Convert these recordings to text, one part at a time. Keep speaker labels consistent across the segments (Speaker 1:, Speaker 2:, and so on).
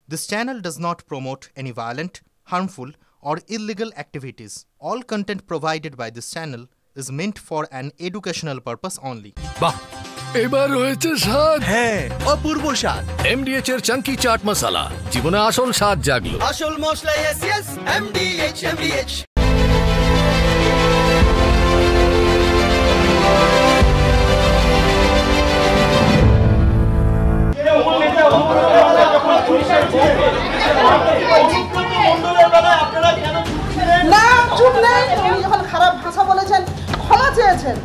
Speaker 1: This channel does not promote any violent, harmful, or illegal activities. All content provided by this channel is meant for an educational purpose only.
Speaker 2: বাহ এবার হয়েছে স্বাদ।
Speaker 3: হ্যাঁ, অপূর্ব স্বাদ।
Speaker 2: এমডিএচ এর চাঙ্কি চাট মশলা জীবনে আসল স্বাদ জাগলো।
Speaker 3: আসল মশলা এসএস এমডিএচ।
Speaker 4: না চুপ নেই, উনি যখন খারাপ ভাষা বলেছেন ক্ষমা চেয়েছেন,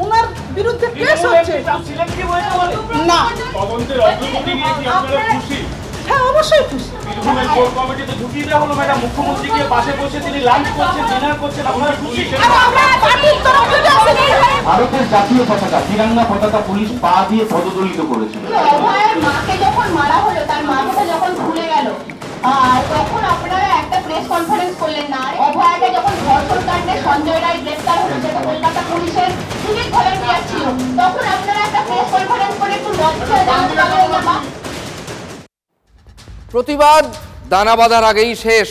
Speaker 4: ওনার বিরুদ্ধে কেস হচ্ছে না। হ্যাঁ অবশ্যই খুশি।
Speaker 5: ভারতের জাতীয় পতাকা তিরঙ্গা পতাকা পুলিশ পা দিয়ে পদদলিত করেছে।
Speaker 6: মাকে যখন মারা হলো, তার মাথাটা যখন খুলে গেল, আর তখন আপনারা একটা প্রেস কনফারেন্স করলেন না। অভয়াকে যখন ধর্ষণ কাণ্ডে সঞ্জয় রায় গ্রেফতার হলো, যেটা কলকাতা পুলিশের সিভিক ভলেন্টিয়ার ছিল, তখন আপনারা একটা প্রেস কনফারেন্স করে একটু লজ্জা জানাতে পারলেন না।
Speaker 7: প্রতিবাদ দানা বাঁধার আগেই শেষ।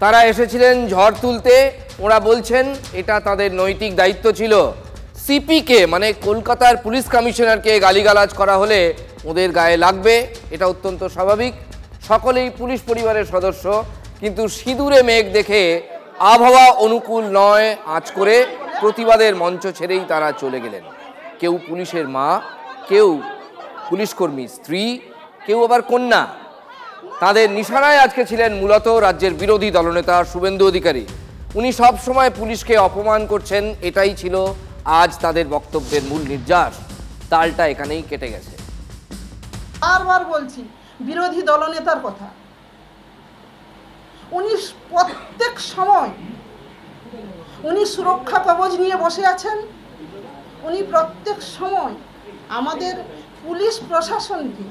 Speaker 7: তারা এসেছিলেন ঝড় তুলতে। ওরা বলছেন এটা তাদের নৈতিক দায়িত্ব ছিল। সিপিকে মানে কলকাতার পুলিশ কমিশনারকে গালিগালাজ করা হলে ওদের গায়ে লাগবে, এটা অত্যন্ত স্বাভাবিক। সকলেই পুলিশ পরিবারের সদস্য, কিন্তু সিঁদুরে মেঘ দেখে আবহাওয়া অনুকূল নয় আঁচ করে প্রতিবাদের মঞ্চ ছেড়েই তারা চলে গেলেন। কেউ পুলিশের মা, কেউ পুলিশকর্মী স্ত্রী, কেউ আবার কন্যা। তাদের নিশানায় আজকে ছিলেন মূলত রাজ্যের বিরোধী দলনেতা শুভেন্দু অধিকারী। উনি সব সময় পুলিশকে অপমান করছেন, এটাই ছিল আজ তাদের বক্তব্যের মূল নির্যাস। তালটা এখানেই কেটে গেছে।
Speaker 4: বারবার বলছি বিরোধী দলনেতার কথা। উনি প্রত্যেক সময় উনি সুরক্ষা কবচ নিয়ে বসে আছেন। উনি প্রত্যেক সময় আমাদের পুলিশ প্রশাসনকে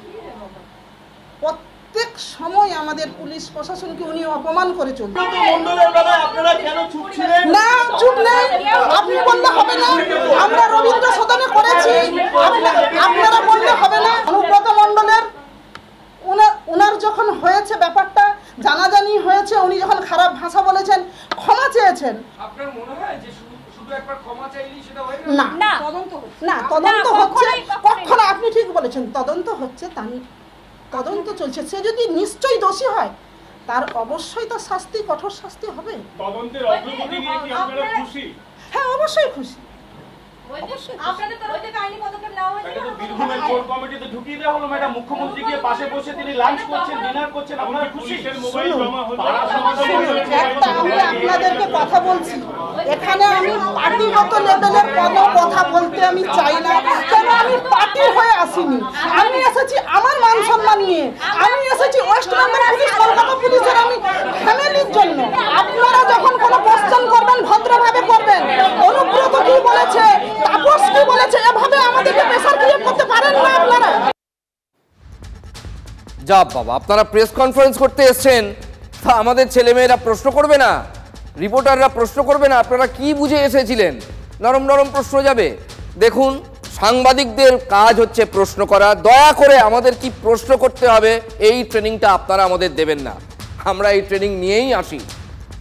Speaker 4: প্রত্যেক সময় আমাদের পুলিশ প্রশাসনকে উনি অপমান করে চলছেন। না চুপ নেই, আপনি বললে হবে না। আমরা রবীন্দ্র সদনে করেছি, আপনারা বললে হবে না। অনুব্রত মণ্ডলের ওনার যখন হয়েছে ব্যাপারটা জানাজানি হয়েছে, উনি যখন খারাপ ভাষা বলেছেন ক্ষমা চেয়েছেন। আপনার মনে হয় যে শুধু একবার ক্ষমা চাইলেই সেটা হয় না? না, তদন্ত হচ্ছে। কখনো আপনি ঠিক বলেছেন, তদন্ত হচ্ছে, তদন্ত চলছে। সে যদি নিশ্চয়ই দোষী হয় তার অবশ্যই তার শাস্তি, কঠোর শাস্তি হবে। তদন্তের অগ্রগতি নিয়ে কি আপনারা খুশি? হ্যাঁ অবশ্যই খুশি।
Speaker 6: আপনাদের তরফ থেকে আইনি পদক্ষেপ নেওয়া হয়েছে?
Speaker 8: এটা তো বীরভূমের কোর কমিটিতে ঢুকিয়ে দেওয়া হলো ম্যাডাম। মুখ্যমন্ত্রী গিয়ে পাশে বসে তিনি লাঞ্চ করছেন, ডিনার করছেন, আপনারা খুশি? মোবাইল জমা হলো।
Speaker 4: একটা আমি আপনাদেরকে কথা বলছি, এখানে আমি পার্টিগত লেভেলের কোনো কথা বলতে আমি চাই না। কেন আমি পার্টি হয়ে আসিনি, আমি এসেছি আমার মান সম্মান নিয়ে। আমি এসেছি ওয়েস্ট বেঙ্গল পুলিশ, কলকাতা পুলিশের আমি ফ্যামিলির জন্য। আপনারা যখন কোনো কোশ্চেন করবেন ভদ্রভাবে করবেন। অনুব্রত কি বলেছে, তাপস কি বলেছে, এভাবে আমাদেরকে প্রেসার ক্রিয়েট করতে পারেন না আপনারা।
Speaker 7: যা বাবা, আপনারা প্রেস কনফারেন্স করতে এসছেন, তা আমাদের ছেলেমেয়েরা প্রশ্ন করবে না, রিপোর্টাররা প্রশ্ন করবে না? আপনারা কি বুঝে এসেছিলেন? নরম নরম প্রশ্ন যাবে। দেখুন, সাংবাদিকদের কাজ হচ্ছে প্রশ্ন করা। দয়া করে আমাদের কি প্রশ্ন করতে হবে এই ট্রেনিংটা আপনারা আমাদের দেবেন না। আমরা এই ট্রেনিং নিয়েই আসি।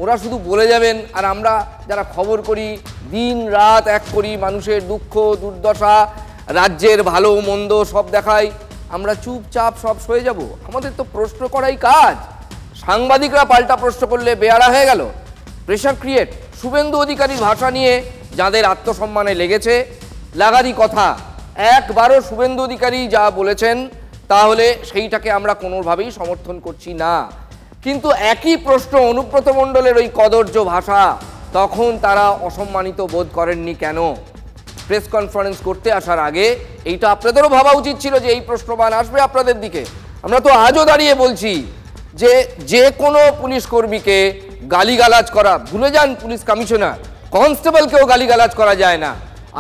Speaker 7: ওরা শুধু বলে যাবেন, আর আমরা যারা খবর করি, দিন রাত এক করি, মানুষের দুঃখ দুর্দশা, রাজ্যের ভালো মন্দ সব দেখাই, আমরা চুপচাপ সব সয়ে যাব? আমাদের তো প্রশ্ন করাই কাজ। সাংবাদিকরা পাল্টা প্রশ্ন করলে বেয়ারা হয়ে গেল। Pressure create. শুভেন্দু অধিকারীর ভাষা নিয়ে যাদের আত্মসম্মানে লেগেছে, লাগারই কথা। একবারও শুভেন্দু অধিকারী যা বলেছেন তাহলে সেইটাকে আমরা কোনোভাবেই সমর্থন করছি না। কিন্তু একই প্রশ্ন অনুব্রত মণ্ডলের ওই কদর্য ভাষা, তখন তারা অসম্মানিত বোধ করেননি কেন? প্রেস কনফারেন্স করতে আসার আগে এইটা আপনাদেরও ভাবা উচিত ছিল যে এই প্রশ্নমান আসবে আপনাদের দিকে। আমরা তো আজও দাঁড়িয়ে বলছি যে কোনো পুলিশ কর্মীকে গালিগালাজ করা, ভুলে যান পুলিশ কমিশনার, কনস্টেবলকেও গালিগালাজ করা যায় না।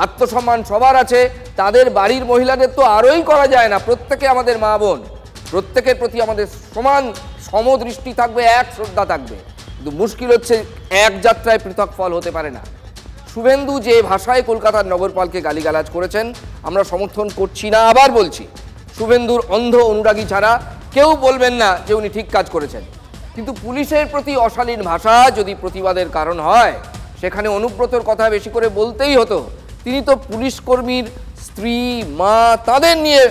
Speaker 7: আত্মসম্মান সবার আছে, তাদের বাড়ির মহিলাদের তো আরোই করা যায় না। প্রত্যেকে আমাদের মা বোন, প্রত্যেকের প্রতি আমাদের সমান সমদৃষ্টি থাকবে, এক শ্রদ্ধা থাকবে। কিন্তু মুশকিল হচ্ছে এক যাত্রায় পৃথক ফল হতে পারে না। শুভেন্দু যে ভাষায় কলকাতার নগরপালকে গালিগালাজ করেছেন আমরা সমর্থন করছি না। আবার বলছি, শুভেন্দুর অন্ধ অনুরাগী ছাড়া কেউ বলবেন না যে উনি ঠিক কাজ করেছেন। কিন্তু পুলিশের প্রতি অশালীন ভাষা যদি প্রতিবাদের কারণ হয়, সেখানে অনুব্রতর কথা বেশি করে বলতেই হতো। তিনি তো পুলিশ কর্মীর স্ত্রী, মা, তাদের নিয়ে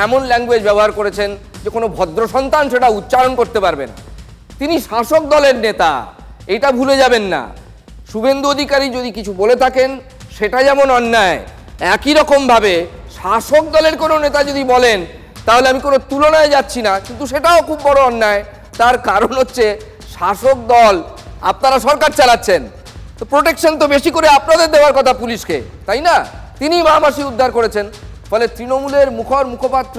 Speaker 7: এমন ল্যাঙ্গুয়েজ ব্যবহার করেছেন যে কোনো ভদ্র সন্তান সেটা উচ্চারণ করতে পারবে না। তিনি শাসক দলের নেতা, এটা ভুলে যাবেন না। শুভেন্দু অধিকারী যদি কিছু বলে থাকেন সেটা যেমন অন্যায়, একই রকমভাবে শাসক দলের কোনো নেতা যদি বলেন, তাহলে আমি কোনো তুলনায় যাচ্ছি না, কিন্তু সেটাও খুব বড় অন্যায়। তার কারণ হচ্ছে শাসক দল, আপনারা সরকার চালাচ্ছেন, তো প্রোটেকশন তো বেশি করে আপনাদের দেওয়ার কথা পুলিশকে, তাই না? তিনি মহামাসি উদ্ধার করেছেন। ফলে তৃণমূলের মুখপাত্র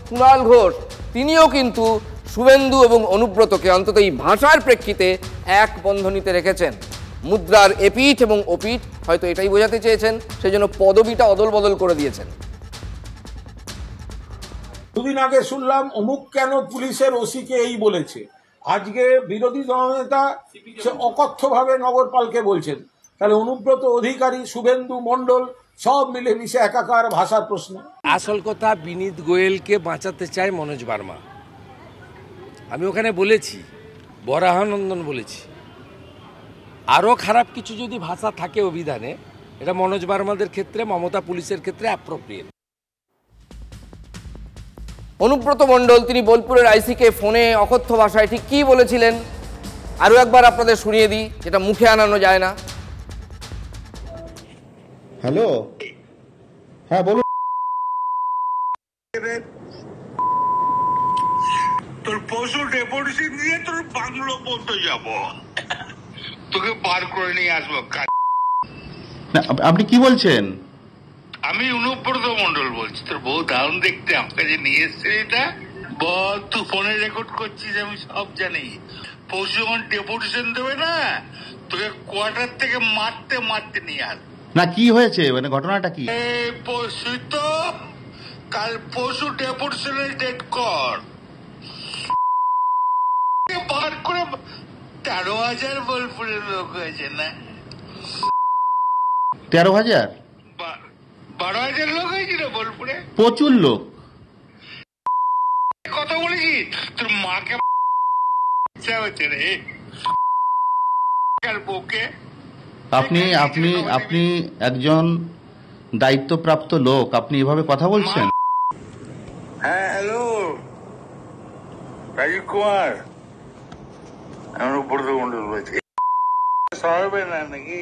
Speaker 7: কুণাল ঘোষ তিনিও কিন্তু শুভেন্দু এবং অনুব্রতকে অন্তত এই ভাষার প্রেক্ষিতে এক বন্ধনীতে রেখেছেন। মুদ্রার এপিঠ এবং ওপিঠ হয়তো এটাই বোঝাতে চেয়েছেন, সেই জন্য পদবিটা অদল বদল করে দিয়েছেন।
Speaker 9: দুদিন আগে শুনলাম অমুক কেন পুলিশের ওসিকে এই বলেছে, আজকে বিরোধী দলনেতা সে অকথ্যভাবে নগরপালকে বলছেন। তাহলে অনুব্রত অধিকারী, শুভেন্দু মণ্ডল সব মিলে মিশে একাকার ভাষার প্রশ্ন।
Speaker 10: আসল কথা, বিনীত গোয়েলকে বাঁচাতে চায় মনোজ বার্মা। আমি ওখানে বলেছি, বরাহানন্দন বলেছি, আরও খারাপ কিছু যদি ভাষা থাকে অভিধানে, এটা মনোজ বার্মাদের ক্ষেত্রে, মমতা পুলিশের ক্ষেত্রে অ্যাপ্রোপ্রিয়েট।
Speaker 7: অনুব্রত মণ্ডল তিনি বোলপুরের আইসিকে ফোনে অকথ্য ভাষায় ঠিক কী বলেছিলেন আরও একবার আপনাদের শুনিয়ে দিই, যেটা মুখে আনানো যায় না।
Speaker 11: হ্যালো, হ্যাঁ বলুন।
Speaker 12: তোর পশু ডেপুটেশন দিয়ে তোর বাংলো পর্যন্ত যাব, তোকে পার করে নিয়ে আসবো।
Speaker 11: আপনি কি বলছেন?
Speaker 12: আমি অনুব্রত মণ্ডল বলছি। তোর বউ দারুণ দেখতে, আমার কাছে নিয়ে এসছে। এটা বল, তুই ফোনে রেকর্ড করছিস, আমি সব জানি। পশু যখন ডেপুটেশন দেবে না, তোকে কোয়ার্টার থেকে মারতে মারতে নিয়ে আস।
Speaker 11: না, কি হয়েছে, মানে ঘটনাটা কি?
Speaker 12: পশু তো কাল পশু ডেপুটেশনের ডেট কর, বার করে 13,000 বোলপুরের লোক হয়েছে না?
Speaker 11: 13,000?
Speaker 12: 12,000 লোক হয়েছিল বোলপুরে,
Speaker 11: প্রচুর লোক।
Speaker 12: কথা বলেছি তোর মাকে ইচ্ছা হচ্ছে রে বউকে।
Speaker 11: আপনি আপনি আপনি একজন দায়িত্বপ্রাপ্ত লোক, আপনি এভাবে কথা বলছেন?
Speaker 12: হ্যাঁ, হ্যালো রাজীব কুমার, আমি অনুব্রত মণ্ডল বলছি। সরবে না নাকি?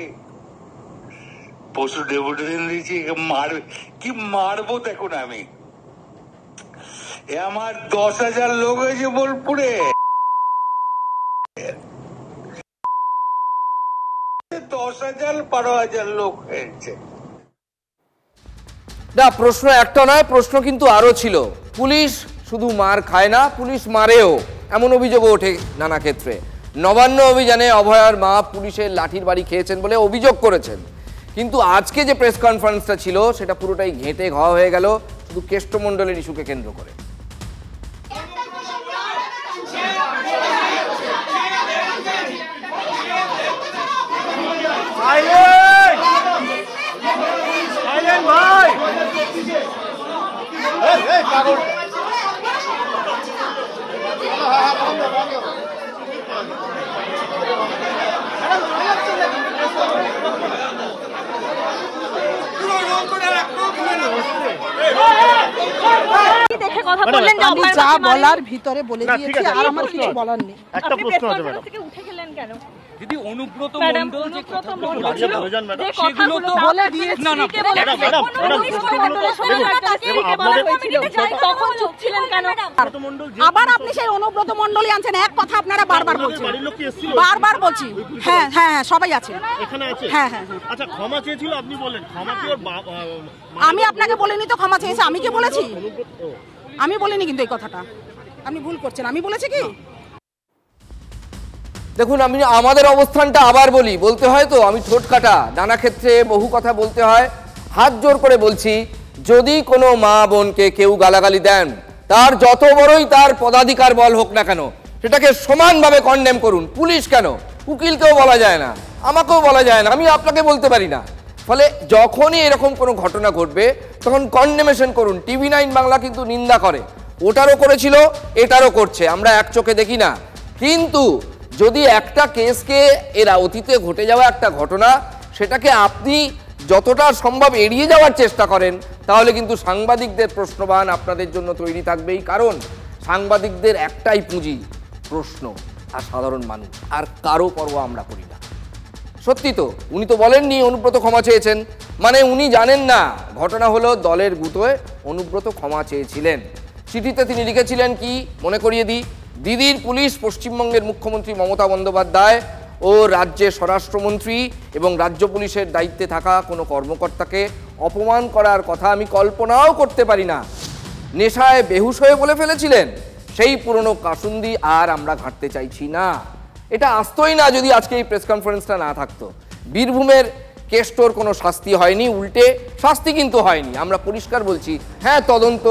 Speaker 12: পশু ডেপুটেশন দিয়েছি, মারবে কি? মারবো দেখুন আমি। আমার 10,000 লোক হয়েছে বোলপুরে, 10,000 12,000 লোক হয়েছে।
Speaker 7: না, প্রশ্ন একটা নয়, প্রশ্ন কিন্তু আরও ছিল। পুলিশ শুধু মার খায় না, পুলিশ মারেও, এমন অভিযোগও ওঠে নানা ক্ষেত্রে। নবান্ন অভিযানে অভয়ার মা পুলিশের লাঠির বাড়ি খেয়েছেন বলে অভিযোগ করেছেন। কিন্তু আজকে যে প্রেস কনফারেন্সটা ছিল সেটা পুরোটাই ঘেঁটে ঘ হয়ে গেল শুধু কেষ্টমণ্ডলের ইস্যুকে কেন্দ্র করে।
Speaker 4: দেখে কথা বললেন যে আমি যা বলার ভিতরে বলে দিয়েছি, আর আমার কিছু বলার নেই। একটা প্রশ্ন আছে ম্যাডাম, থেকে উঠে গেলেন কেন? দিদি অনুব্রত মণ্ডল যে কথাগুলো সেগুলো তো বলে দিয়েছি। না না ম্যাডাম, তখন চুপ ছিলেন কেন? আবার আপনি সেই অনুব্রত মণ্ডলই আনছেন, এক কথা আপনারা বারবার বলছেন, বারবার বলছি। হ্যাঁ হ্যাঁ হ্যাঁ, সবাই আছে এখানে আছে। হ্যাঁ হ্যাঁ। আচ্ছা, ক্ষমা চেয়েছিল আপনি বলেন, ক্ষমা কি ওর? আমি আপনাকে বলিনি তো ক্ষমা চেয়েছে, আমি কি বলেছি? আমি বলিনি কিন্তু এই কথাটা, আপনি ভুল করছেন। আমি বলেছি কি?
Speaker 7: দেখুন, আমি আমাদের অবস্থানটা আবার বলি, বলতে হয় তো, আমি ঠোঁট কাটা, নানা ক্ষেত্রে বহু কথা বলতে হয়। হাত জোর করে বলছি, যদি কোনো মা বোনকে কেউ গালাগালি দেন, তার যত বড়ই তার পদাধিকার বল হোক না কেন, সেটাকে সমানভাবে কন্ডেম করুন। পুলিশ কেন, উকিলকেও বলা যায় না, আমাকেও বলা যায় না, আমি আপনাকে বলতে পারি না। ফলে যখনই এরকম কোনো ঘটনা ঘটবে তখন কন্ডেমেশন করুন। TV9 বাংলা কিন্তু নিন্দা করে, ওটারও করেছিল, এটারও করছে, আমরা এক চোখে দেখি না। কিন্তু যদি একটা কেসকে এরা অতীতে ঘটে যাওয়া একটা ঘটনা, সেটাকে আপনি যতটা সম্ভব এড়িয়ে যাওয়ার চেষ্টা করেন, তাহলে কিন্তু সাংবাদিকদের প্রশ্নবান আপনাদের জন্য তৈরি থাকবেই। কারণ সাংবাদিকদের একটাই পুঁজি, প্রশ্ন, আর সাধারণ মানুষ, আর কারো পরোয়া আমরা করি না। সত্যি তো, উনি তো বলেননি অনুব্রত ক্ষমা চেয়েছেন, মানে উনি জানেন না ঘটনা হলো দলের গুতোয় অনুব্রত ক্ষমা চেয়েছিলেন। চিঠিতে তিনি লিখেছিলেন কি, মনে করিয়ে দিই, দিদির পুলিশ পশ্চিমবঙ্গের মুখ্যমন্ত্রী মমতা বন্দ্যোপাধ্যায় ও রাজ্যের স্বরাষ্ট্রমন্ত্রী এবং রাজ্য পুলিশের দায়িত্বে থাকা কোনো কর্মকর্তাকে অপমান করার কথা আমি কল্পনাও করতে পারি না। নেশায় বেহুশ হয়ে বলে ফেলেছিলেন। সেই পুরনো কাসুন্দি আর আমরা ঘাঁটতে চাইছি না। এটা আসতোই না যদি আজকে এই প্রেস কনফারেন্সটা না থাকতো। বীরভূমের কেষ্টর কোনো শাস্তি হয়নি, উল্টে শাস্তি কিন্তু হয়নি। আমরা পরিষ্কার বলছি, হ্যাঁ তদন্ত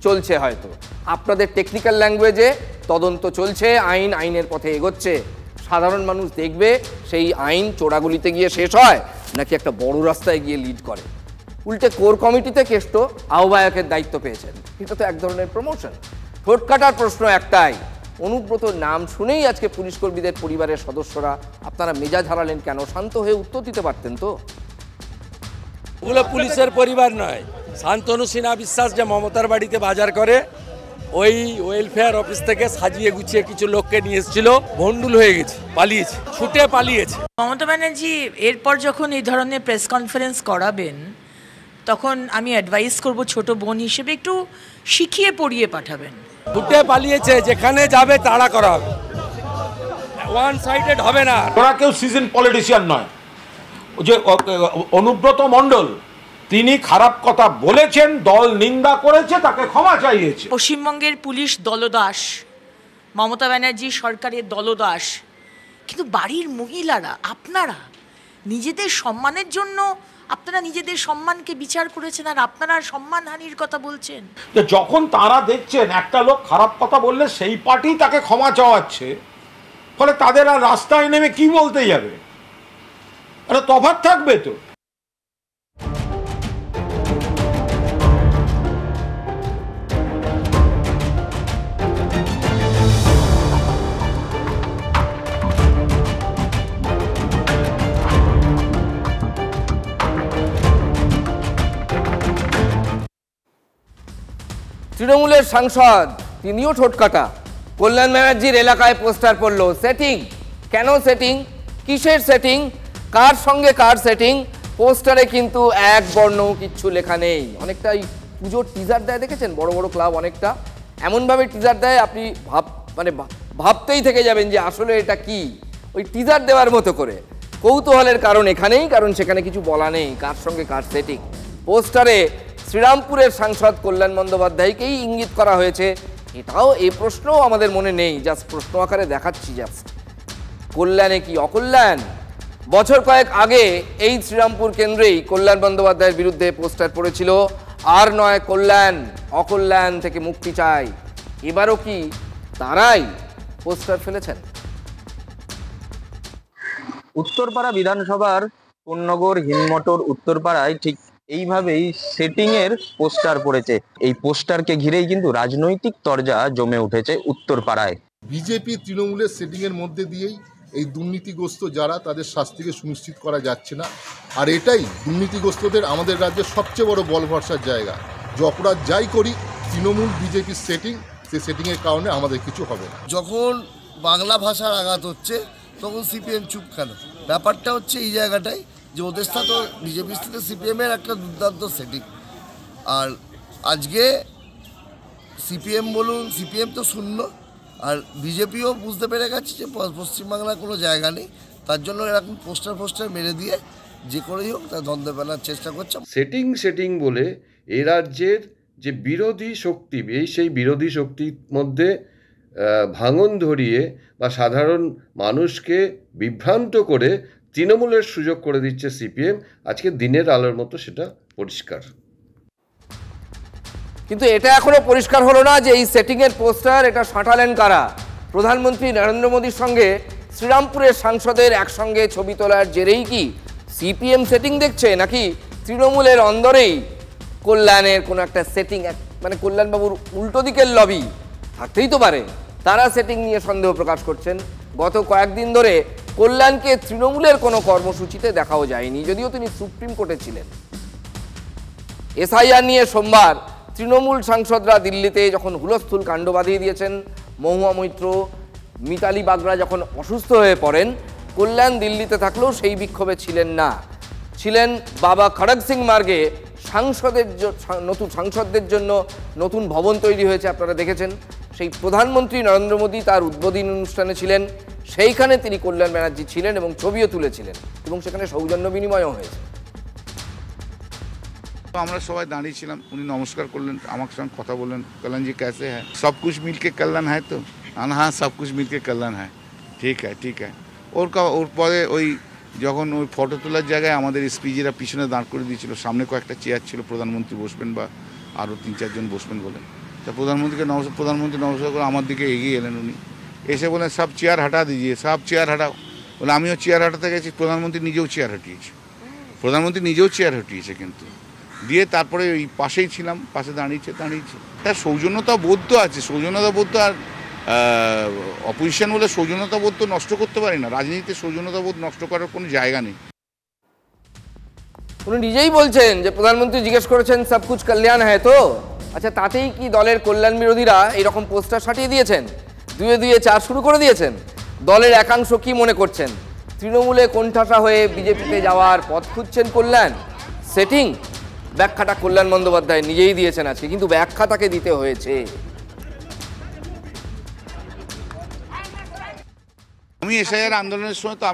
Speaker 7: চলছে, হয়তো আপনাদের টেকনিক্যাল ল্যাঙ্গুয়েজে তদন্ত চলছে, আইন আইনের পথে এগোচ্ছে। সাধারণ মানুষ দেখবে সেই আইন চোরাগুলিতে গিয়ে শেষ হয় নাকি একটা বড় রাস্তায় গিয়ে লিড করে। উল্টে কোর কমিটিতে কেষ্ট আহ্বায়কের দায়িত্ব পেয়েছেন, এটা তো এক ধরনের প্রমোশন। ঠোঁট কাটার প্রশ্ন একটাই, অনুব্রতর নাম শুনেই আজকে পুলিশ কর্মীদের পরিবারের সদস্যরা আপনারা মেজাজ হারালেন কেন? শান্ত হয়ে উত্তর দিতে পারতেন তো।
Speaker 10: ওগুলো পুলিশের পরিবার নয়। শান্তনু সিনহা বিশ্বাস যে মমতার বাড়িতে বাজার করে, ওই ওয়েলফেয়ার অফিস থেকে সাজিয়ে গুছিয়ে কিছু লোককে নিয়ে এসেছিল, ভন্ডুল হয়ে গেছে, পালিয়েছে, ছুটে পালিয়েছে।
Speaker 13: মমতা ব্যানার্জি এরপর যখন এই ধরনের প্রেস কনফারেন্স করাবেন, তখন আমি অ্যাডভাইস করব ছোট বোন হিসেবে একটু শিখিয়ে পড়িয়ে পাঠাবেন।
Speaker 10: ছুটে পালিয়েছে, যেখানে যাবে তাড়া করা হবে, ওয়ান সাইডেড হবে না।
Speaker 9: ওরা কেউ সিজন পলিটিশিয়ান নয়। যে অনুব্রত মণ্ডল, তিনি খারাপ কথা বলেছেন, দল নিন্দা করেছে, তাকে ক্ষমা চাইয়েছে।
Speaker 13: পশ্চিমবঙ্গের পুলিশ দলদাস, মমতা ব্যানার্জি সরকারের দলদাস, কিন্তু বাড়ির মহিলারা, আপনারা নিজেদের সম্মানের জন্য আপনারা নিজেদের সম্মানকে বিচার করেছেন, আর আপনারা সম্মানহানির কথা বলছেন।
Speaker 9: যখন তারা দেখছেন একটা লোক খারাপ কথা বললে সেই পার্টি তাকে ক্ষমা চাওয়াচ্ছে, ফলে তাদের আর রাস্তায় নেমে কি বলতে যাবে? একটা তফাৎ থাকবে তো।
Speaker 7: তৃণমূলের সাংসদ তিনিও ঠোঁটকাটা। কল্যাণ ব্যানার্জির এলাকায় পোস্টার পড়লো, সেটিং। কেন সেটিং? কিসের সেটিং? কার সঙ্গে কার সেটিং? পোস্টারে কিন্তু এক বর্ণ কিচ্ছু লেখা নেই। অনেকটা পুজোর টিজার দেয়, দেখেছেন বড় বড় ক্লাব অনেকটা এমনভাবে টিজার দেয়, আপনি ভাবতেই থেকে যাবেন যে আসলে এটা কি, ওই টিজার দেওয়ার মতো করে। কৌতূহলের কারণ এখানেই, কারণ সেখানে কিছু বলা নেই কার সঙ্গে কার সেটিং। পোস্টারে শ্রীরামপুরের সাংসদ কল্যাণ বন্দ্যোপাধ্যায়কেই ইঙ্গিত করা হয়েছে। এটাও এই প্রশ্নও আমাদের মনে নেই, জাস্ট প্রশ্ন আকারে দেখাচ্ছি। জাস্ট কল্যাণে কি অকল্যাণ? বছর কয়েক আগে এই শ্রীরামপুর কেন্দ্রেই কল্যাণ বন্দ্যোপাধ্যায়ের বিরুদ্ধে পোস্টার পড়েছিল, আর নয় কল্যাণ, অকল্যাণ থেকে মুক্তি চাই। এবারও কি তারাই পোস্টার ফেলেছেন?
Speaker 14: উত্তরপাড়া বিধানসভার কোন্নগর হিন্দমটর উত্তরপাড়ায় ঠিক এইভাবেই সেটিং এর পোস্টার পড়েছে। এই পোস্টারকে ঘিরেই কিন্তু রাজনৈতিক তরজা জমে উঠেছে উত্তরপাড়ায়।
Speaker 15: বিজেপি তৃণমূলের সেটিং এর মধ্যে দিয়েই এই দুর্নীতিগ্রস্ত যারা, তাদের শাস্তিকে সুনিশ্চিত করা যাচ্ছে না। আর এটাই দুর্নীতিগ্রস্তদের আমাদের রাজ্যের সবচেয়ে বড় বল ভরসার জায়গা। যে অপরাধ যাই করি, তৃণমূল বিজেপির সেটিং, সেই সেটিংয়ের কারণে আমাদের কিছু হবে না।
Speaker 16: যখন বাংলা ভাষার আঘাত হচ্ছে তখন সিপিএম চুপ কেন? ব্যাপারটা হচ্ছে এই জায়গাটাই যে ওদের সাথে বিজেপির সাথে সিপিএমের একটা দুর্দান্ত সেটিং। আর আজকে সিপিএম বলুন, সিপিএম তো শূন্য, আর বিজেপিও বুঝতে পেরে গেছে যে পশ্চিমবাংলার কোনো জায়গা নেই, তার জন্য এরকম পোস্টার মেরে দিয়ে যে করেই হোক তা দ্বন্দ্ব ফেলার চেষ্টা করছে।
Speaker 17: সেটিং বলে এই রাজ্যের যে বিরোধী শক্তি, সেই বিরোধী শক্তির মধ্যে ভাঙন ধরিয়ে বা সাধারণ মানুষকে বিভ্রান্ত করে তৃণমূলের সুযোগ করে দিচ্ছে সিপিএম। আজকে দিনের আলোর মতো সেটা পরিষ্কার।
Speaker 7: কিন্তু এটা এখনো পরিষ্কার হলো না যে এই সেটিংয়ের পোস্টার এটা সাঁটালেন কারা। প্রধানমন্ত্রী নরেন্দ্র মোদীর সঙ্গে শ্রীরামপুরের সাংসদের একসঙ্গে ছবি তোলার জেরেই কি সিপিএম সেটিং দেখছে, নাকি তৃণমূলের অন্দরেই কল্যাণের কোনো একটা সেটিং মানে কল্যাণবাবুর উল্টো দিকের লবি থাকতেই তো পারে, তারা সেটিং নিয়ে সন্দেহ প্রকাশ করছেন। গত কয়েকদিন ধরে কল্যাণকে তৃণমূলের কোনো কর্মসূচিতে দেখাও যায়নি, যদিও তিনি সুপ্রিম কোর্টে ছিলেন। এসআইআর নিয়ে সোমবার তৃণমূল সাংসদরা দিল্লিতে যখন হুলস্থুল কাণ্ড বাঁধিয়ে দিয়েছেন, মহুয়া মৈত্র, মিতালি বাগরা যখন অসুস্থ হয়ে পড়েন, কল্যাণ দিল্লিতে থাকলেও সেই বিক্ষোভে ছিলেন না। ছিলেন বাবা খড়গ সিং মার্গে সাংসদদের জন্য নতুন ভবন তৈরি হয়েছে, আপনারা দেখেছেন। সেই প্রধানমন্ত্রী নরেন্দ্র মোদী তার উদ্বোধনী অনুষ্ঠানে ছিলেন, সেইখানে তিনি কল্যাণ ব্যানার্জি ছিলেন এবং ছবিও তুলেছিলেন এবং সেখানে সৌজন্য বিনিময়ও হয়েছে।
Speaker 18: আমরা সবাই দাঁড়িয়েছিলাম, উনি নমস্কার করলেন, আমার সঙ্গে কথা বললেন, কল্যাণজি कैसे है, सब कुछ मिलके कल्याण है तो हाँ सब कुछ मिलके कल्याण है, ঠিক है। ওর পরে ওই যখন ওই ফটো তোলার জায়গায় আমাদের এসপিজিরা পিছনে দাঁড় করে দিয়েছিল, সামনে কয়েকটা চেয়ার ছিল, প্রধানমন্ত্রী বসবেন বা আরও 3-4 জন বসবেন বলে, তা প্রধানমন্ত্রী নমস্কার করে আমার দিকে এগিয়ে এলেন। উনি এসে বলেন সব চেয়ার হাঁটা দিজিয়ে, সব চেয়ার হাঁটাও। বলে আমিও চেয়ার হাঁটাতে গেছি, প্রধানমন্ত্রী নিজেও চেয়ার হটিয়েছে কিন্তু দিয়ে তারপরে ওই পাশেই ছিলাম, পাশে দাঁড়িয়েছে। তার সৌজন্যতা বোধ তো আছে, সৌজন্যতা বোধ তো আর অপোজিশন বলে সৌজন্যতা বোধ তো নষ্ট করতে পারি না, রাজনীতিতে সৌজন্যতা বোধ নষ্ট করার কোনো জায়গা নেই।
Speaker 7: উনি নিজেই বলছেন যে প্রধানমন্ত্রী জিজ্ঞেস করেছেন সব কুছ কল্যাণ হ্যায় তো, আচ্ছা তাতেই কি দলের কল্যাণ বিরোধীরা এইরকম পোস্টার সাটিয়ে দিয়েছেন, 2-4 শুরু করে দিয়েছেন? দলের একাংশ কি মনে করছেন? তৃণমূলে কোণঠাসা হয়ে বিজেপিতে যাওয়ার পথ খুঁজছেন কল্যাণ? সেটিং? ব্যাখ্যাটা কল্যাণ বন্দ্যোপাধ্যায় নিজেই দিয়েছেন আজকে, কিন্তু ব্যাখ্যা তাকে দিতে হয়েছে।
Speaker 18: আমি এসআইআর আন্দোলনের সময় তো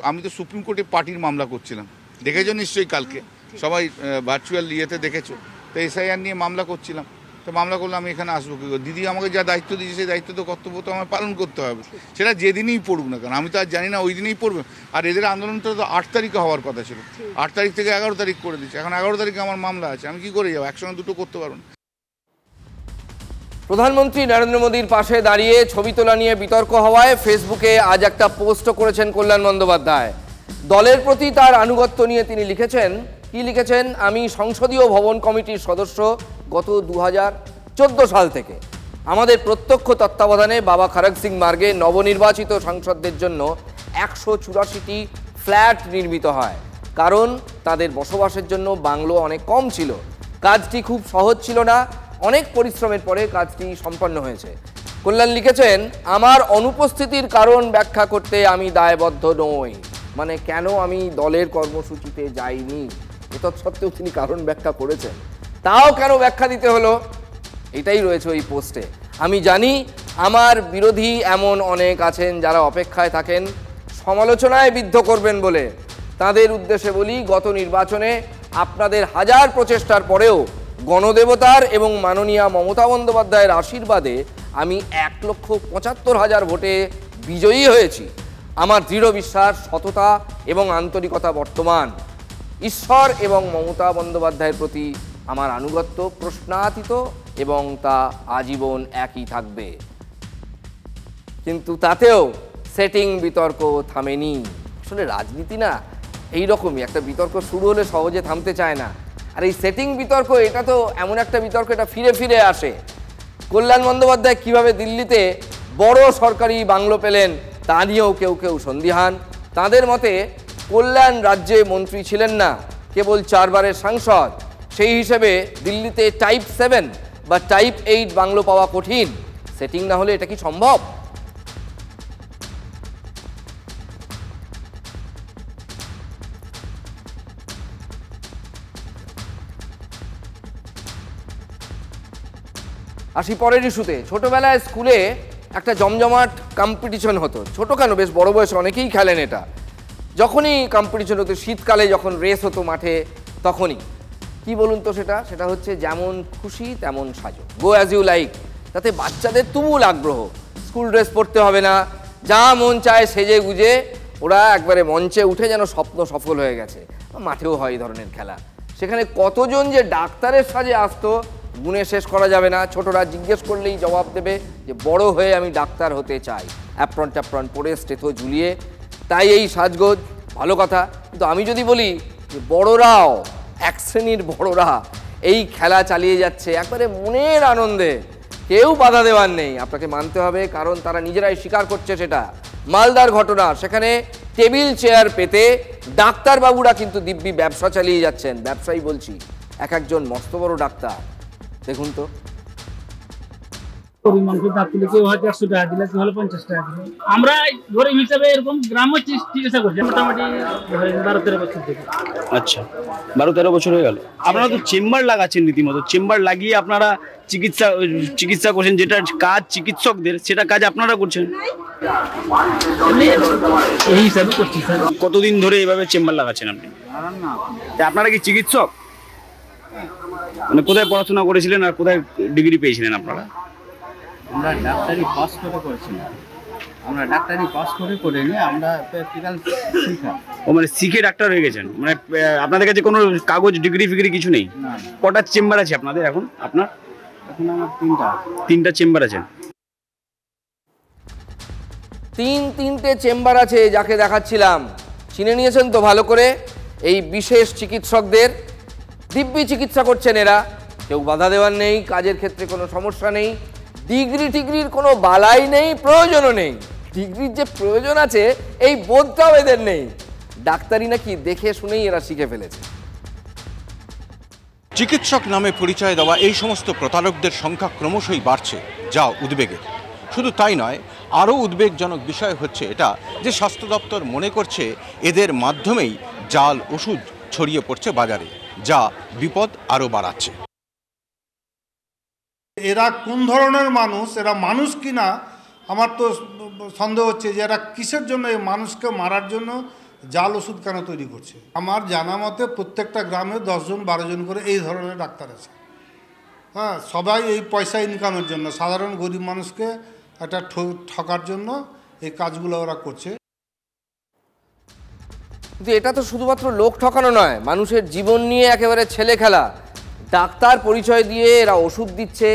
Speaker 18: আমি তো সুপ্রিম কোর্টে পার্টির মামলা করছিলাম, দেখেছো নিশ্চয়ই, কালকে সবাই ভার্চুয়াল ইয়েতে দেখেছো। তো এসআইআর নিয়ে মামলা করছিলাম, তো মামলা করলে আমি এখানে আসবো কি করে? দিদি আমাকে যা দায়িত্ব দিয়েছে সেই দায়িত্ব তো কর্তব্য তো আমার পালন করতে হবে, সেটা যেদিনই পড়ুক না কেন। আমি তো আর জানি না ওই দিনেই পড়বে, আর এদের আন্দোলনটা তো 8 তারিখে হওয়ার কথা ছিল, 8 তারিখ থেকে 11 তারিখ করে দিচ্ছে। এখন 11 তারিখে আমার মামলা আছে, আমি কি করে যাবো? একসঙ্গে দুটো করতে পারবো না।
Speaker 7: প্রধানমন্ত্রী নরেন্দ্র মোদীর পাশে দাঁড়িয়ে ছবি তোলা নিয়ে বিতর্ক হওয়ায় ফেসবুকে আজ একটা পোস্টও করেছেন কল্যাণ বন্দ্যোপাধ্যায়। দলের প্রতি তার আনুগত্য নিয়ে তিনি লিখেছেন, আমি সংসদীয় ভবন কমিটির সদস্য গত 2014 সাল থেকে। আমাদের প্রত্যক্ষ তত্ত্বাবধানে বাবা খড়গ সিং মার্গে নবনির্বাচিত সাংসদদের জন্য 184টি ফ্ল্যাট নির্মিত হয়, কারণ তাদের বসবাসের জন্য বাংলো অনেক কম ছিল। কাজটি খুব সহজ ছিল না, অনেক পরিশ্রমের পরে কাজটি সম্পন্ন হয়েছে। কল্যাণ লিখেছেন, আমার অনুপস্থিতির কারণ ব্যাখ্যা করতে আমি দায়বদ্ধ নই, মানে কেন আমি দলের কর্মসূচিতে যাইনি এতৎসত্ত্বেও তিনি কারণ ব্যাখ্যা করেছেন। তাও কেন ব্যাখ্যা দিতে হলো, এটাই রয়েছে ওই পোস্টে। আমি জানি আমার বিরোধী এমন অনেক আছেন যারা অপেক্ষায় থাকেন সমালোচনায় বিদ্ধ করবেন বলে। তাদের উদ্দেশ্যে বলি, গত নির্বাচনে আপনাদের হাজার প্রচেষ্টার পরেও গণদেবতার এবং মাননীয়া মমতা বন্দ্যোপাধ্যায়ের আশীর্বাদে আমি 1,75,000 ভোটে বিজয়ী হয়েছি। আমার দৃঢ় বিশ্বাস, সততা এবং আন্তরিকতা বর্তমান। ঈশ্বর এবং মমতা বন্দ্যোপাধ্যায়ের প্রতি আমার আনুগত্য প্রশ্নাতীত এবং তা আজীবন একই থাকবে। কিন্তু তাতেও সেটিং বিতর্ক থামেনি। আসলে রাজনীতি না এইরকমই, একটা বিতর্ক শুরু হলে সহজে থামতে চায় না। আর এই সেটিং বিতর্ক, এটা তো এমন একটা বিতর্ক, এটা ফিরে ফিরে আসে। কল্যাণ বন্দ্যোপাধ্যায় কীভাবে দিল্লিতে বড় সরকারি বাংলো পেলেন তা নিয়েও কেউ সন্দিহান। তাদের মতে কল্যাণ রাজ্যে মন্ত্রী ছিলেন না, কেবল 4 বারের সাংসদ। সেই হিসেবে দিল্লিতে টাইপ 7 বা টাইপ 8 বাংলো পাওয়া কঠিন। সেটিং না হলে এটা কি সম্ভব? আসি পরের ইস্যুতে। ছোটবেলায় স্কুলে একটা জমজমাট কম্পিটিশন হতো, ছোট কেন, বেশ বড় বয়সে অনেকেই খেলেন এটা। যখনই কম্পিটিশন হতো, শীতকালে যখন রেস হতো মাঠে, তখনই কি বলুন তো, সেটা হচ্ছে যেমন খুশি তেমন সাজো, গো অ্যাজ ইউ লাইক। তাতে বাচ্চাদের তুমুল আগ্রহ, স্কুল ড্রেস পরতে হবে না, যা মন চায় সেজে গুজে ওরা একবারে মঞ্চে উঠে যেন স্বপ্ন সফল হয়ে গেছে। মাঠেও হয় এই ধরনের খেলা। সেখানে কতজন যে ডাক্তারের সাজে আসতো গুণে শেষ করা যাবে না। ছোটরা জিজ্ঞেস করলেই জবাব দেবে যে বড় হয়ে আমি ডাক্তার হতে চাই, অ্যাপ্রন ট্যাপ্রন পরে স্টেথো ঝুলিয়ে। তাই এই সাজগোজ ভালো কথা, কিন্তু আমি যদি বলি যে বড়রাও, এক শ্রেণীর বড়রা এই খেলা চালিয়ে যাচ্ছে একবারে মনের আনন্দে, কেউ বাধা দেওয়ার নেই। আপনাকে মানতে হবে, কারণ তারা নিজেরাই স্বীকার করছে সেটা। মালদার ঘটনা, সেখানে টেবিল চেয়ার পেতে ডাক্তারবাবুরা কিন্তু দিব্যি ব্যবসা চালিয়ে যাচ্ছেন। ব্যবসায়ী বলছি, এক একজন মস্ত বড় ডাক্তার। দেখুন তো,
Speaker 19: আমরা গরিব হিসাবে এরকম গ্রামে চিকিৎসা করছি মোটামুটি 12-13 বছর থেকে।
Speaker 20: আচ্ছা, 12-13 বছর হয়ে গেল। আপনারা তো চেম্বার লাগাচ্ছেন, রীতিমতো চেম্বার লাগিয়ে আপনারা চিকিৎসা করছেন। যেটা কাজ চিকিৎসকদের, সেটা কাজ আপনারা করছেন
Speaker 19: এই হিসাবে করছি।
Speaker 20: কতদিন ধরে এইভাবে চেম্বার লাগাচ্ছেন আপনি? আপনারা কি চিকিৎসক? মানে কোথায় পড়াশোনা করেছিলেন আর কোথায় ডিগ্রি পেয়েছিলেন আপনারা?
Speaker 21: আমরা ডাক্তারি পাস করে করেছিলাম। আমরা ডাক্তারি পাস করে নিয়ে আমরা প্র্যাকটিক্যাল শিখা।
Speaker 20: ও মানে শিখে ডাক্তার হয়ে গেছেন? মানে আপনাদের কাছে কোনো কাগজ ডিগ্রি ফিগ্রি কিছু নেই? কটা চেম্বার আছে আপনাদের এখন? আপনার
Speaker 21: এখন আমার
Speaker 20: 3টা চেম্বার আছে।
Speaker 7: তিনটে চেম্বার আছে, যাকে দেখাচ্ছিলাম চিনে নিয়েছেন তো ভালো করে। এই বিশেষ চিকিৎসকদের দিব্যি চিকিৎসা করছেন এরা, কেউ বাধা দেওয়ার নেই, কাজের ক্ষেত্রে কোনো সমস্যা নেই, ডিগ্রি টিগ্রির কোনো বালাই নেই, প্রয়োজনও নেই। ডিগ্রির যে প্রয়োজন আছে এই বোধটাও এদের নেই। ডাক্তারি নাকি দেখে শুনেই এরা শিখে ফেলেছে।
Speaker 22: চিকিৎসক নামে পরিচয় দেওয়া এই সমস্ত প্রতারকদের সংখ্যা ক্রমশই বাড়ছে, যা উদ্বেগের। শুধু তাই নয়, আরও উদ্বেগজনক বিষয় হচ্ছে এটা যে স্বাস্থ্য দপ্তর মনে করছে এদের মাধ্যমেই জাল ওষুধ ছড়িয়ে পড়ছে বাজারে, যা বিপদ আরও বাড়াচ্ছে।
Speaker 23: এরা কোন ধরনের মানুষ, এরা মানুষ কিনা আমার তো সন্দেহ হচ্ছে যে এরা কিসের জন্য এই মানুষকে মারার জন্য জাল ওষুধ কেন তৈরি করছে। আমার জানা মতে প্রত্যেকটা গ্রামে 10-12 জন করে এই ধরনের ডাক্তার আছে। হ্যাঁ, সবাই এই পয়সা ইনকামের জন্য, সাধারণ গরিব মানুষকে একটা ঠকার জন্য এই কাজগুলো ওরা করছে।
Speaker 7: কিন্তু এটা তো শুধুমাত্র লোক ঠকানো নয়, মানুষের জীবন নিয়ে একেবারে ছেলে খেলা। ডাক্তার পরিচয় দিয়ে এরা ওষুধ দিচ্ছে,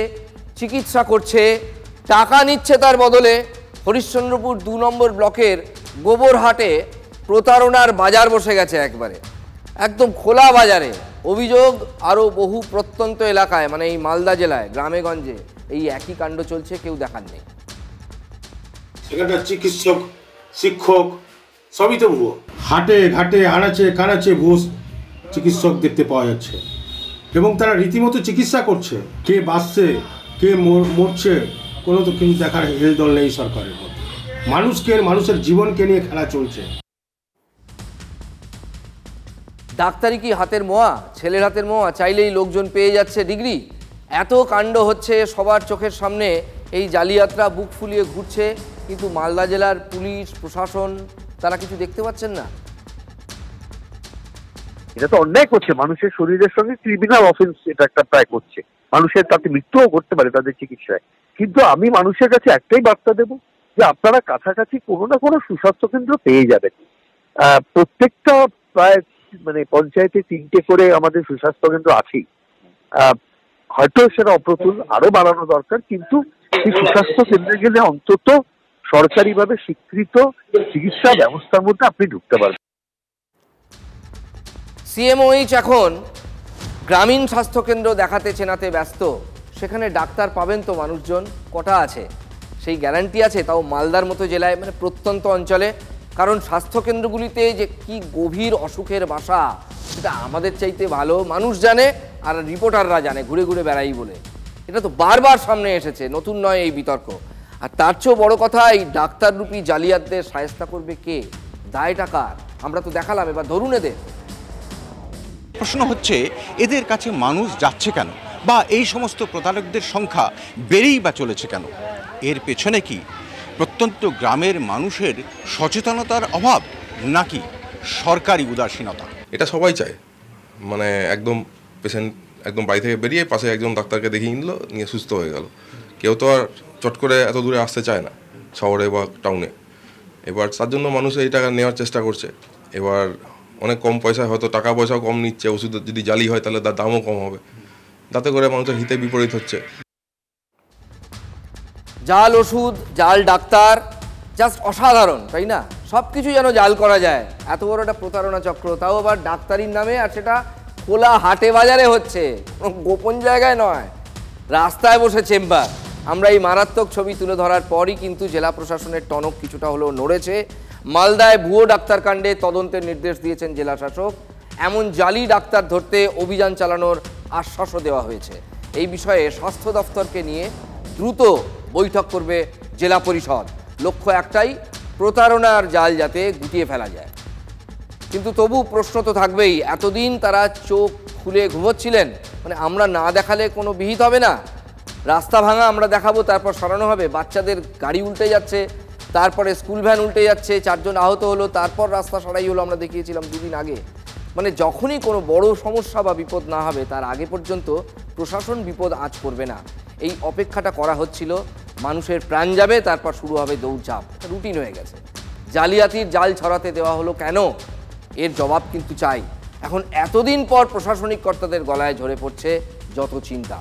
Speaker 7: চিকিৎসা করছে, টাকা নিচ্ছে তার বদলে। হরিশ্চন্দ্রপুর 2 নম্বর ব্লকের গোবরহাটে প্রতারণার বাজার বসে গেছে, একবারে একদম খোলা বাজারে। অভিযোগ আরও বহু প্রত্যন্ত এলাকায়, মানে এই মালদা জেলায় গ্রামে গঞ্জে এই একই কাণ্ড চলছে, কেউ দেখার নেই।
Speaker 9: সেখানটা চিকিৎসক, শিক্ষক সবই তো ভুয়ো। হাটে ঘাটে আনাচে কানাচে ভুয়ো চিকিৎসক দেখতে পাওয়া যাচ্ছে, এবং তারা রীতিমতো চিকিৎসা করছে। কে বাঁচছে কে মরছে কোনো তো কিন্তু দেখার হেলদোল নেই সরকারের মধ্যে। মানুষের জীবনকে নিয়ে খেলা চলছে।
Speaker 7: ডাক্তারি কি হাতের মোয়া, ছেলের হাতের মোয়া? চাইলেই লোকজন পেয়ে যাচ্ছে ডিগ্রি। এত কাণ্ড হচ্ছে সবার চোখের সামনে, এই জালিয়াতরা বুক ফুলিয়ে ঘুরছে, কিন্তু মালদা জেলার পুলিশ প্রশাসন তারা কিছু দেখতে পাচ্ছেন না।
Speaker 24: এটা তো অন্যায় করছে, মানুষের শরীরের সঙ্গে ক্রিমিনাল অফেন্স এটা একটা প্রায় করছে। মানুষের তাতে মৃত্যুও করতে পারে তাদের চিকিৎসায়। কিন্তু আমি মানুষের কাছে একটাই বার্তা দেব যে আপনারা কাছাকাছি কোনো না কোনো সুস্বাস্থ্য কেন্দ্র পেয়ে যাবেন। প্রত্যেকটা প্রায় মানে পঞ্চায়েতে 3টে করে আমাদের সুস্বাস্থ্য কেন্দ্র আছেই। হয়তো সেটা অপ্রতুল, আরো বাড়ানো দরকার, কিন্তু এই সুস্বাস্থ্য কেন্দ্রে গেলে অন্তত সরকারিভাবে স্বীকৃত চিকিৎসা ব্যবস্থার মধ্যে আপনি ঢুকতে পারবেন।
Speaker 7: সিএমওইচ এখন গ্রামীণ স্বাস্থ্যকেন্দ্র দেখাতে চেনাতে ব্যস্ত। সেখানে ডাক্তার পাবেন তো মানুষজন? কটা আছে সেই গ্যারান্টি আছে? তাও মালদার মতো জেলায়, মানে প্রত্যন্ত অঞ্চলে। কারণ স্বাস্থ্যকেন্দ্রগুলিতে যে কি গভীর অসুখের বাসা সেটা আমাদের চাইতে ভালো মানুষ জানে, আর রিপোর্টাররা জানে, ঘুরে ঘুরে বেড়াই বলে। এটা তো বারবার সামনে এসেছে, নতুন নয় এই বিতর্ক। আর তার চেয়েও বড় কথা, এই ডাক্তাররূপী জালিয়াতদের শায়েস্তা করবে কে? দায়টা কার? আমরা তো দেখালাম, এবার ধরুন এদের।
Speaker 22: প্রশ্ন হচ্ছে এদের কাছে মানুষ যাচ্ছে কেন, বা এই সমস্ত প্রতারকদের সংখ্যা বেড়েই বা চলেছে কেন? এর পেছনে কি প্রত্যন্ত গ্রামের মানুষের সচেতনতার অভাব, নাকি সরকারি উদাসীনতা?
Speaker 25: এটা সবাই চায়, মানে একদম পেশেন্ট একদম বাড়ি থেকে বেরিয়ে পাশে একজন ডাক্তারকে দেখিয়ে নিল, নিয়ে সুস্থ হয়ে গেল। কেউ তো আর চট করে এত দূরে আসতে চায় না শহরে বা টাউনে। এবার তার জন্য মানুষ এই টাকা নেওয়ার চেষ্টা করছে। এবার অনেক কম পয়সায়, হয়তো টাকা পয়সাও কম নিচ্ছে, ওষুধ যদি জালি হয় তাহলে তার দামও কম হবে, তাতে করে মানুষের হিতে বিপরীত হচ্ছে।
Speaker 7: জাল ওষুধ, জাল ডাক্তার, জাস্ট অসাধারণ, তাই না? সব কিছু যেন জাল করা যায়, এত বড় একটা প্রতারণা চক্র, তাও আবার ডাক্তারির নামে, আর সেটা খোলা হাটে বাজারে হচ্ছে, কোনো গোপন জায়গায় নয়, রাস্তায় বসে চেম্বার। আমরা এই মারাত্মক ছবি তুলে ধরার পরই কিন্তু জেলা প্রশাসনের টনক কিছুটা হলেও নড়েছে। মালদায় ভুয়ো ডাক্তার কাণ্ডে তদন্তের নির্দেশ দিয়েছেন জেলা শাসক। এমন জালি ডাক্তার ধরতে অভিযান চালানোর আশ্বাসও দেওয়া হয়েছে। এই বিষয়ে স্বাস্থ্য দফতরকে নিয়ে দ্রুত বৈঠক করবে জেলা পরিষদ। লক্ষ্য একটাই, প্রতারণার জাল যাতে গুটিয়ে ফেলা যায়। কিন্তু তবু প্রশ্ন তো থাকবেই, এতদিন তারা চোখ খুলে ঘুমোচ্ছিলেন, মানে আমরা না দেখালে কোনো বিহিত হবে না। রাস্তা ভাঙা আমরা দেখাবো, তারপর সরানো হবে। বাচ্চাদের গাড়ি উল্টে যাচ্ছে, তারপরে স্কুল ভ্যান উল্টে যাচ্ছে, 4 জন আহত হলো, তারপর রাস্তা সরাই হলো, আমরা দেখিয়েছিলাম 2 দিন আগে। মানে যখনই কোনো বড় সমস্যা বা বিপদ না হবে তার আগে পর্যন্ত প্রশাসন বিপদ আঁচ করবে না, এই অপেক্ষাটা করা হচ্ছিল। মানুষের প্রাণ যাবে, তারপর শুরু হবে দৌড়ঝাঁপ, রুটিন হয়ে গেছে। জালিয়াতির জাল ছড়াতে দেওয়া হলো কেন, এর জবাব কিন্তু চাই। এখন এতদিন পর প্রশাসনিক কর্তাদের গলায় ঝরে পড়ছে যত চিন্তা।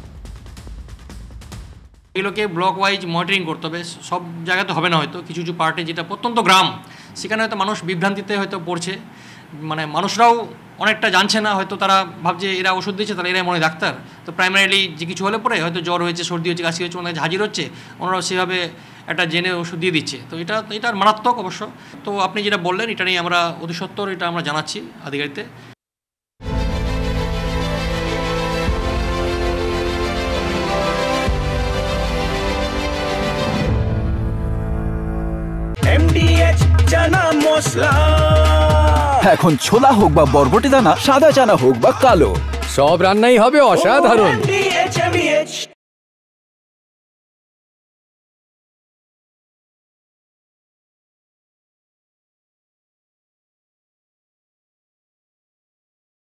Speaker 1: এগুলোকে ব্লক ওয়াইজ মনিটরিং করতে হবে। সব জায়গাতে হবে না, হয়তো কিছু কিছু পার্টে যেটা প্রত্যন্ত গ্রাম, সেখানে হয়তো মানুষ বিভ্রান্তিতে হয়তো পড়ছে। মানে মানুষরাও অনেকটা জানছে না, হয়তো তারা ভাবছে এরা ওষুধ দিচ্ছে, তারা এরাই মনে ডাক্তার। তো প্রাইমারিলি যে কিছু হলে পরে হয়তো জ্বর হয়েছে, সর্দি হচ্ছে, কাশি হচ্ছে, ওনার হাজির হচ্ছে, ওনারাও সেভাবে একটা জেনে ওষুধ দিয়ে দিচ্ছে। তো এটা মারাত্মক অবশ্য। তো আপনি যেটা বললেন, এটা নিয়ে আমরা অতি সত্বর এটা আমরা জানাচ্ছি আধিকারিকদের।
Speaker 2: এখন ছোলা হোক বা বরবটি দানা, সাদা চানা হোক বা কালো, সব রান্নাই হবে অসাধারণ।